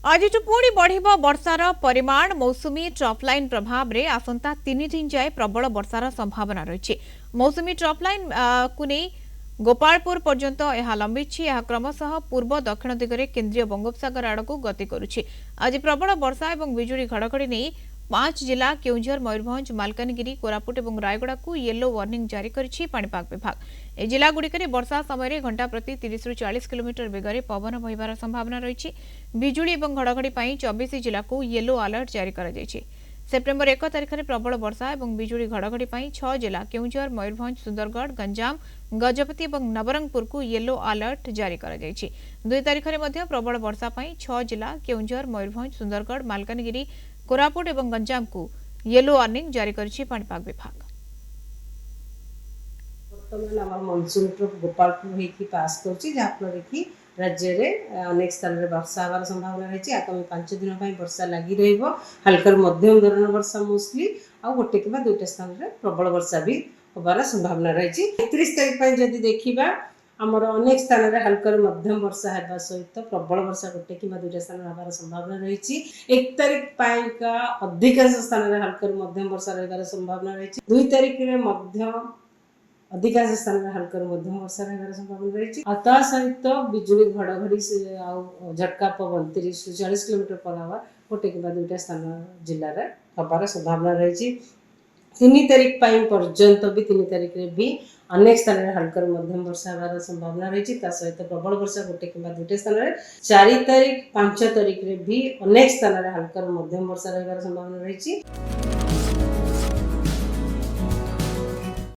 आज पुणी बढ़ वर्षार परिमाण मौसुमी ट्रफलाइन प्रभाव में आसंता 3 दिन जाए प्रबल वर्षार संभावना रही। मौसुमी ट्रफलाइन को नहीं गोपालपुर पर्यंत यह लंबी क्रमशः पूर्व दक्षिण दिगरे केन्द्रीय बंगोपसागर आड़ को गति करुछि। आज प्रबल वर्षा और बिजुली घड़घड़ी नहीं 5 जिला केउंझर मयूरभंज मालकानगिरी कोरापुट और रायगड़ा को येलो वार्निंग जारी करिछि पाणीपाग विभाग। ए जिला गुड़िकरे वर्षा समय घंटा प्रति 30 ରୁ 40 किलोमीटर बेगर पवन बहिबार संभावना रही। बिजुली और घड़घड़ी 24 जिला को येलो अलर्ट जारी करा जायछि। सेप्टेम्बर 1 तारिख में प्रबल वर्षा और बिजुली घड़घड़ी 6 जिला केउंझर मयूरभंज सुंदरगढ़ गंजाम गजपति और नवरंगपुर को येलो अलर्ट जारी करा जायछि। 2 तारिख में प्रबल वर्षा 6 जिला केउंझर मयूरभंज सुंदरगढ़ मालकानगिरी कोरापुट और गंजाम को येलो वार्निंग जारी करिछि पाणीपाग विभाग। बर्तमान आम मनसून ट्रफ गोपालपुर होती पास कर कि राज्य में अनेक स्थान में वर्षा हमार संभावना रही। आगामी 5 दिन वर्षा लगी हल्का मध्यम धरण वर्षा मोस्टली आ गोटे कि 2टा स्थान में प्रबल वर्षा भी हमार संभावना रही। 31 तारीख जदि देखा आमर अनेक स्थान में हल्का मध्यम वर्षा होगा सहित प्रबल वर्षा गोटे कि 2टा स्थान हमार संभावना रही। 1 तारीख का अधिकांश स्थान में हल्का मध्यम वर्षा रही संभावना रही। 2 तारीख में अधिकांश स्थान में हल्का मध्यम वर्षा रही संभावना रही। सहित बिजुली घड़घड़ी झटका पवन 30 ରୁ 40 किलोमीटर पर आवर गोटे कि 2टा स्थान जिले में हबार संभावना रही। 3 तारीख पर्यंत भी 3 तारीख में भी अनेक स्थान में हल्का मध्यम वर्षा हबार संभावना रही। सहित प्रबल वर्षा गोटे कि 2टा स्थान में 4 तारीख 5 तारीख में भी अनेक स्थान में हल्का मध्यम वर्षा रही संभावना रही।